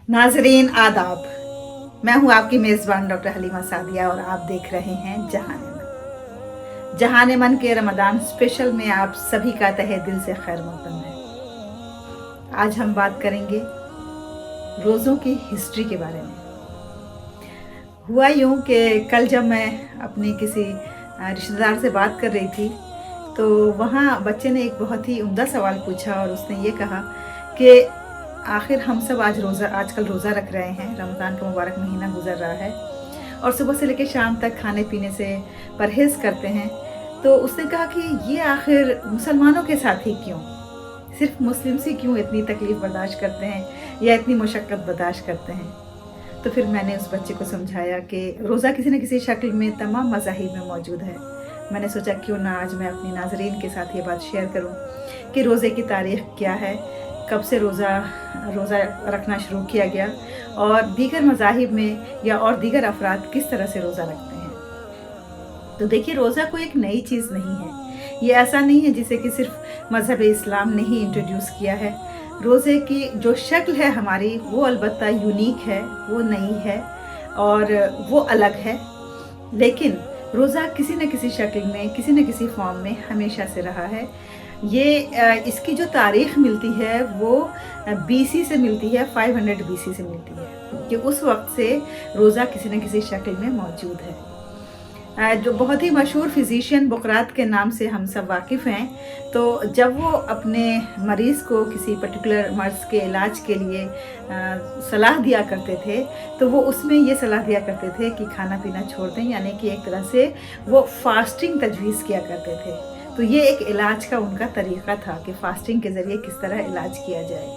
नाजरीन आदाब, मैं हूं आपकी मेज़बान डॉक्टर हलीमा सादिया और आप देख रहे हैं जहाने मन। जहाने मन के रमज़ान स्पेशल में आप सभी का तहे दिल से खैर मक़दम है। आज हम बात करेंगे रोज़ों की हिस्ट्री के बारे में। हुआ यूँ कि कल जब मैं अपनी किसी रिश्तेदार से बात कर रही थी तो वहाँ बच्चे ने एक बहुत ही उम्दा सवाल पूछा और उसने ये कहा कि आखिर हम सब आजकल रोज़ा रख रहे हैं, रमज़ान का मुबारक महीना गुजर रहा है और सुबह से लेकर शाम तक खाने पीने से परहेज़ करते हैं। तो उसने कहा कि ये आखिर मुसलमानों के साथ ही क्यों, सिर्फ मुस्लिम से क्यों इतनी तकलीफ़ बर्दाश्त करते हैं या इतनी मुशक्क़त बर्दाश्त करते हैं। तो फिर मैंने उस बच्चे को समझाया कि रोज़ा किसी न किसी शक्ल में तमाम मज़ाहिब में मौजूद है। मैंने सोचा क्यों ना आज मैं अपनी नाज़रीन के साथ ये बात शेयर करूँ कि रोज़े की तारीख़ क्या है, कब से रोज़ा रखना शुरू किया गया और दीगर मज़ाहिब में या और दीगर अफराद किस तरह से रोज़ा रखते हैं। तो देखिए, रोज़ा कोई एक नई चीज़ नहीं है, ये ऐसा नहीं है जिसे कि सिर्फ मज़हब इस्लाम ने ही इंट्रोड्यूस किया है। रोज़े की जो शक्ल है हमारी वो अलबत्ता यूनिक है, वो नई है और वो अलग है, लेकिन रोज़ा किसी न किसी शक्ल में, किसी न किसी फॉर्म में हमेशा से रहा है। ये इसकी जो तारीख़ मिलती है वो बीसी से मिलती है, 500 बीसी से मिलती है कि उस वक्त से रोज़ा किसी न किसी शक्ल में मौजूद है। जो बहुत ही मशहूर फिजिशियन बुकरात के नाम से हम सब वाकिफ़ हैं, तो जब वो अपने मरीज़ को किसी पर्टिकुलर मर्ज़ के इलाज के लिए सलाह दिया करते थे तो वो उसमें ये सलाह दिया करते थे कि खाना पीना छोड़ दें, यानी कि एक तरह से वो फास्टिंग तजवीज़ किया करते थे। तो ये एक इलाज का उनका तरीक़ा था कि फ़ास्टिंग के ज़रिए किस तरह इलाज किया जाए।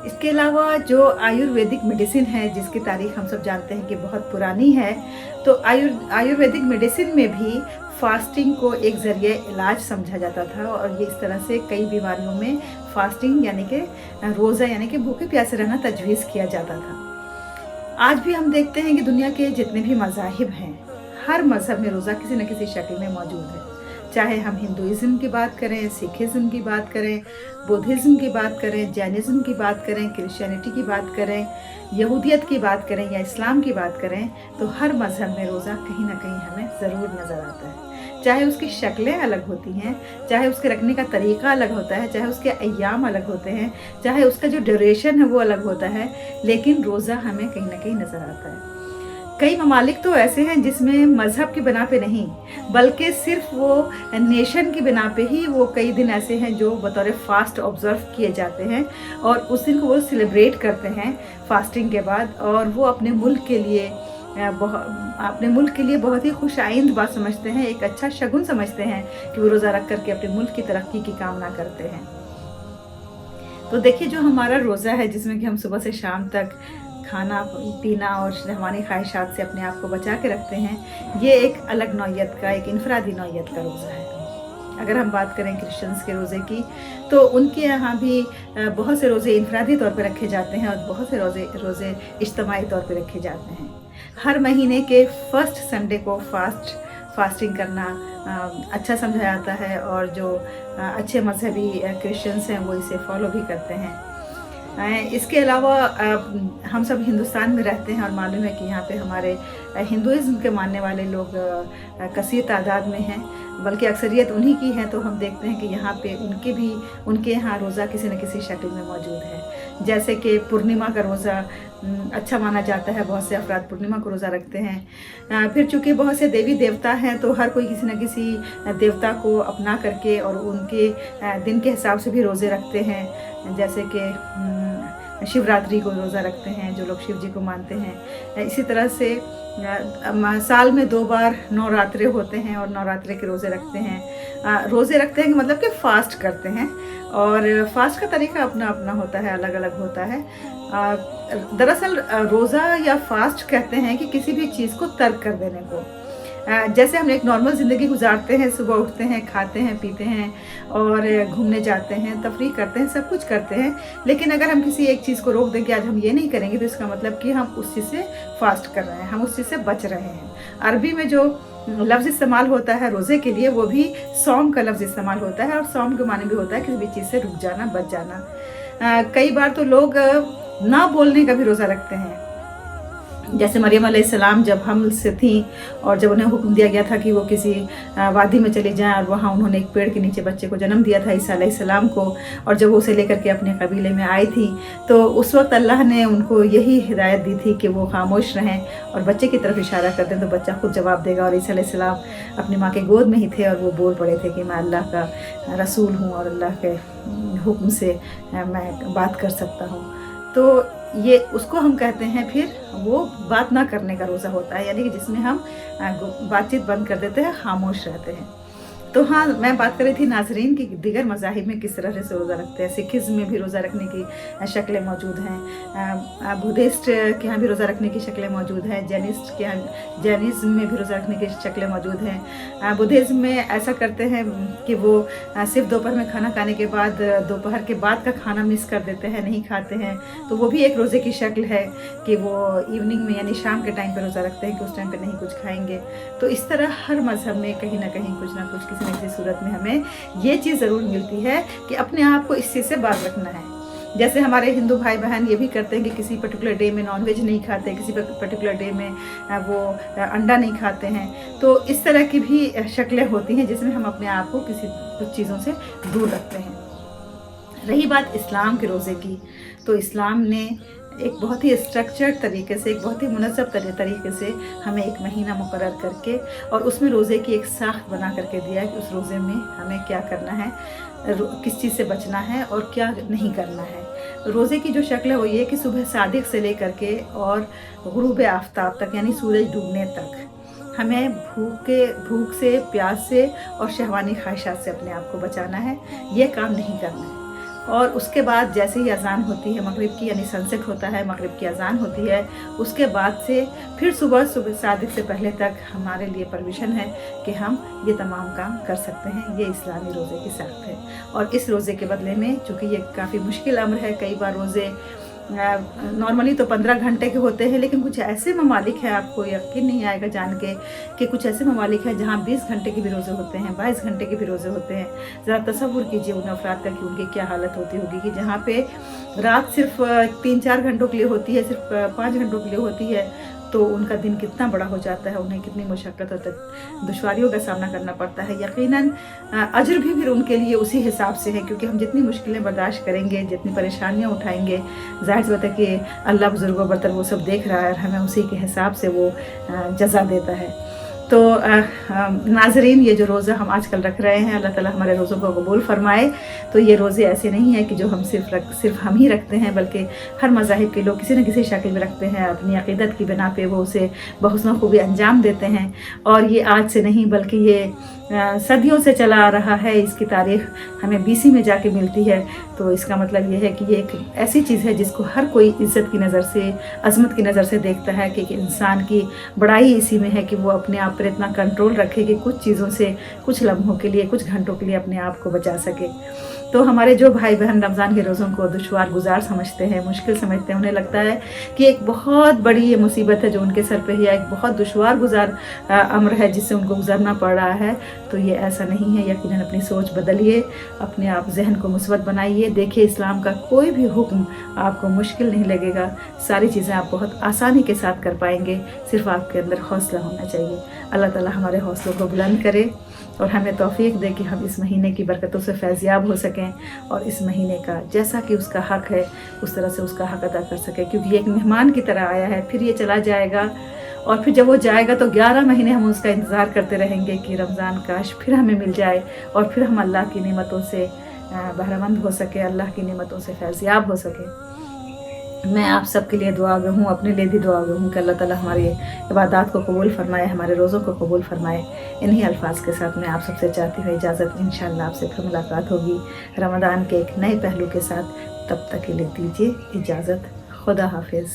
इसके अलावा जो आयुर्वेदिक मेडिसिन है जिसकी तारीख़ हम सब जानते हैं कि बहुत पुरानी है, तो आयुर्वेदिक मेडिसिन में भी फ़ास्टिंग को एक ज़रिए इलाज समझा जाता था और ये इस तरह से कई बीमारियों में फ़ास्टिंग यानी कि रोज़ा यानी कि भूखे प्यासे रहना तजवीज़ किया जाता था। आज भी हम देखते हैं कि दुनिया के जितने भी मज़ाहिब हैं, हर मज़हब में रोज़ा किसी न किसी शक्ल में मौजूद है। चाहे हम हिंदुइज़्म की बात करें, सिखिज़्म की बात करें, बुद्धिज़्म की बात करें, जैनिज़्म की बात करें, क्रिश्चियनिटी की बात करें, यहूदियत की बात करें या इस्लाम की बात करें, तो हर मज़हब में रोज़ा कहीं ना कहीं हमें ज़रूर नज़र आता है। चाहे उसकी शक्लें अलग होती हैं, चाहे उसके रखने का तरीक़ा अलग होता है, चाहे उसके अय्याम अलग होते हैं, चाहे उसका जो ड्यूरेशन है वो अलग होता है, लेकिन रोज़ा हमें कहीं ना कहीं नज़र आता है। कई ममालिक तो ऐसे हैं जिसमें मज़हब की बिना पे नहीं, बल्कि सिर्फ वो नेशन की बिना पे ही वो कई दिन ऐसे हैं जो बतौर फास्ट ऑब्ज़र्व किए जाते हैं और उस दिन को वो सेलिब्रेट करते हैं फास्टिंग के बाद, और वो अपने मुल्क के लिए बहुत ही खुशाइंद बात समझते हैं, एक अच्छा शगुन समझते हैं कि वो रोज़ा रख करके अपने मुल्क की तरक्की की कामना करते हैं। तो देखिए, जो हमारा रोज़ा है जिसमें कि हम सुबह से शाम तक खाना पीना और हमारी ख्वाहिशात से अपने आप को बचा के रखते हैं, ये एक अलग नौइयत का, एक इनफरादी नौइयत का रोज़ा है। अगर हम बात करें क्रिश्चियंस के रोज़े की, तो उनके यहाँ भी बहुत से रोज़े इनफरादी तौर पे रखे जाते हैं और बहुत से रोज़े इज्तिमाई तौर पे रखे जाते हैं। हर महीने के फर्स्ट संडे को फास्टिंग करना अच्छा समझा जाता है और जो अच्छे मजहबी क्रिश्चियंस हैं वो इसे फॉलो भी करते हैं। इसके अलावा हम सब हिंदुस्तान में रहते हैं और मालूम है कि यहाँ पे हमारे हिंदुइज़्म के मानने वाले लोग कसीर तादाद में हैं, बल्कि अक्सरियत उन्हीं की है। तो हम देखते हैं कि यहाँ पे उनके यहाँ रोज़ा किसी न किसी शक्ल में मौजूद है। जैसे कि पूर्णिमा का रोज़ा अच्छा माना जाता है, बहुत से अफराद पूर्णिमा को रोज़ा रखते हैं। फिर चूँकि बहुत से देवी देवता हैं तो हर कोई किसी न किसी देवता को अपना करके और उनके दिन के हिसाब से भी रोज़े रखते हैं। जैसे कि शिवरात्रि को रोज़ा रखते हैं जो लोग शिव जी को मानते हैं। इसी तरह से साल में 2 बार नवरात्रे होते हैं और नवरात्रे के रोज़े रखते हैं। रोज़े रखते हैं मतलब कि फ़ास्ट करते हैं, और फ़ास्ट का तरीका अपना अपना होता है, अलग अलग होता है। दरअसल रोज़ा या फ़ास्ट कहते हैं कि किसी भी चीज़ को तर्क कर देने को। जैसे हम एक नॉर्मल ज़िंदगी गुजारते हैं, सुबह उठते हैं, खाते हैं, पीते हैं और घूमने जाते हैं, तफरीह करते हैं, सब कुछ करते हैं, लेकिन अगर हम किसी एक चीज़ को रोक दें कि आज हम ये नहीं करेंगे, तो इसका मतलब कि हम उस चीज़ से फास्ट कर रहे हैं, हम उस चीज़ से बच रहे हैं। अरबी में जो लफ्ज़ इस्तेमाल होता है रोज़े के लिए, वो भी सौम का लफ्ज़ इस्तेमाल होता है, और सौम के माने भी होता है किसी भी चीज़ से रुक जाना, बच जाना। कई बार तो लोग ना बोलने का भी रोज़ा रखते हैं। जैसे मरियम अलैहिस्सलाम जब हमल से थी और जब उन्हें हुक्म दिया गया था कि वो किसी वादी में चले जाएं, और वहाँ उन्होंने एक पेड़ के नीचे बच्चे को जन्म दिया था, ईसा अलैहिस्सलाम को, और जब वो उसे लेकर के अपने कबीले में आई थी, तो उस वक्त अल्लाह ने उनको यही हिदायत दी थी कि वो खामोश रहें और बच्चे की तरफ इशारा कर दें तो बच्चा खुद जवाब देगा। और ईसा अलैहिस्सलाम अपनी माँ के गोद में ही थे और वो बोल पड़े थे कि मैं अल्लाह का रसूल हूँ और अल्लाह के हुक्म से मैं बात कर सकता हूँ। तो ये उसको हम कहते हैं फिर वो बात ना करने का रोज़ा होता है, यानी कि जिसमें हम बातचीत बंद कर देते हैं, खामोश रहते हैं। तो हाँ, मैं बात कर रही थी नाज़रीन की दीगर मज़ाहिब में किस तरह से रोज़ा रखते हैं। सिखिज़्म में भी रोज़ा रखने की शक्लें मौजूद हैं, बुद्धिस्ट के यहाँ भी रोज़ा रखने की शक्लें मौजूद हैं, जैनिस्ट के यहाँ जैनिज़्म में भी रोज़ा रखने की शक्लें मौजूद हैं। बुद्धिज़्म में ऐसा करते हैं कि वो सिर्फ दोपहर में खाना खाने के बाद दोपहर के बाद का खाना मिस कर देते हैं, नहीं खाते हैं, तो वो भी एक रोज़े की शक्ल है कि वो इवनिंग में यानी शाम के टाइम पर रोज़ा रखते हैं कि उस टाइम पर नहीं कुछ खाएंगे। तो इस तरह हर मज़हब में कहीं ना कहीं कुछ ना कुछ किसी न किसी सूरत में हमें ये चीज़ ज़रूर मिलती है कि अपने आप को इस चीज़ से बात रखना है। जैसे हमारे हिंदू भाई बहन ये भी करते हैं कि किसी पर्टिकुलर डे में नॉनवेज नहीं खाते, किसी पर्टिकुलर डे में वो अंडा नहीं खाते हैं। तो इस तरह की भी शक्लें होती हैं जिसमें हम अपने आप को किसी कुछ चीज़ों से दूर रखते हैं। रही बात इस्लाम के रोज़े की, तो इस्लाम ने एक बहुत ही स्ट्रक्चर्ड तरीके से, एक बहुत ही मुनज़्ज़म तरीके से हमें एक महीना मुकर्रर करके और उसमें रोज़े की एक साख्त बना करके दिया है कि उस रोज़े में हमें क्या करना है, किस चीज़ से बचना है और क्या नहीं करना है। रोज़े की जो शक्ल है वो ये कि सुबह सादिक से लेकर के और गुरूब आफ्ताब तक यानी सूरज डूबने तक हमें भूख से, प्यास से और शहवानी ख्वाहिशात से अपने आप को बचाना है, ये काम नहीं करना है। और उसके बाद जैसे ही अज़ान होती है मगरिब की, यानी सनसेट होता है, मगरिब की अज़ान होती है, उसके बाद से फिर सुबह सादिक से पहले तक हमारे लिए परमिशन है कि हम ये तमाम काम कर सकते हैं। ये इस्लामी रोज़े की साख्त है। और इस रोज़े के बदले में, चूँकि ये काफ़ी मुश्किल अम्र है, कई बार रोज़े नॉर्मली तो 15 घंटे के होते हैं, लेकिन कुछ ऐसे ममालिक हैं, आपको यकीन नहीं आएगा जान के कि कुछ ऐसे ममालिक हैं जहाँ 20 घंटे के भी रोज़े होते हैं, 22 घंटे के भी रोज़े होते हैं। ज़रा तसव्वुर कीजिए उन अफराद का कि उनकी क्या हालत होती होगी कि जहाँ पे रात सिर्फ 3-4 घंटों के लिए होती है, सिर्फ 5 घंटों के लिए होती है, तो उनका दिन कितना बड़ा हो जाता है, उन्हें कितनी मुशक्क़त और दुश्वारियों का सामना करना पड़ता है। यकीनन अजर भी फिर उनके लिए उसी हिसाब से है, क्योंकि हम जितनी मुश्किलें बर्दाश्त करेंगे, जितनी परेशानियां उठाएंगे, जाहिर सी बात है कि अल्लाह बुजुर्गों बरतर वो सब देख रहा है और हमें उसी के हिसाब से वो जज़ा देता है। तो नाज़रीन, ये जो रोज़ा हम आजकल रख रहे हैं, अल्लाह ताला हमारे रोज़ों को कबूल फरमाए। तो ये रोज़े ऐसे नहीं है कि जो हम सिर्फ हम ही रखते हैं, बल्कि हर मज़ाहिब के लोग किसी न किसी शक्ल में रखते हैं। अपनी अक़ीदत की बिना पे वो उसे बहुस्न खूबी अंजाम देते हैं। और ये आज से नहीं बल्कि ये सदियों से चला आ रहा है। इसकी तारीख़ हमें BC में जाके मिलती है। तो इसका मतलब ये है कि ये एक ऐसी चीज़ है जिसको हर कोई इज़्ज़त की नज़र से, अज़मत की नज़र से देखता है कि इंसान की बड़ाई इसी में है कि वो अपने आप पर इतना कंट्रोल रखे कि कुछ चीज़ों से कुछ लम्हों के लिए, कुछ घंटों के लिए अपने आप को बचा सके। तो हमारे जो भाई बहन रमज़ान के रोज़ों को दुश्वार गुजार समझते हैं, मुश्किल समझते हैं, उन्हें लगता है कि एक बहुत बड़ी ये मुसीबत है जो उनके सर पे है, या एक बहुत दुश्वार गुजार अम्र है जिससे उनको गुजरना पड़ रहा है। तो ये ऐसा नहीं है। यकीनन अपनी सोच बदलिए, अपने आप जहन को मुस्बत बनाइए। देखिए, इस्लाम का कोई भी हुक्म आपको मुश्किल नहीं लगेगा। सारी चीज़ें आप बहुत आसानी के साथ कर पाएंगे। सिर्फ आपके अंदर हौसला होना चाहिए। अल्लाह ताला हमारे हौसलों को बुलंद करे और हमें तौफीक दे कि हम इस महीने की बरकतों से फैज़याब हो सकें और इस महीने का जैसा कि उसका हक़ है उस तरह से उसका हक़ अदा कर सकें। क्योंकि ये एक मेहमान की तरह आया है, फिर ये चला जाएगा और फिर जब वो जाएगा तो 11 महीने हम उसका इंतज़ार करते रहेंगे कि रमज़ान काश फिर हमें मिल जाए और फिर हम अल्लाह की नेमतों से बहरामंद हो सके, अल्लाह की नेमतों से फैज़याब हो सके। मैं आप सबके लिए दुआगो हूँ, अपने लिए भी दुआगो हूँ कि अल्लाह ताला हमारी इबादत को कबूल फरमाए, हमारे रोज़ों को कबूल फरमाए। इन्हीं अल्फाज के साथ मैं आप सबसे चाहती हूँ इजाज़त। इंशाअल्लाह आपसे फिर मुलाकात होगी रमज़ान के एक नए पहलू के साथ। तब तक के लिए दीजिए इजाज़त। खुदा हाफिज़।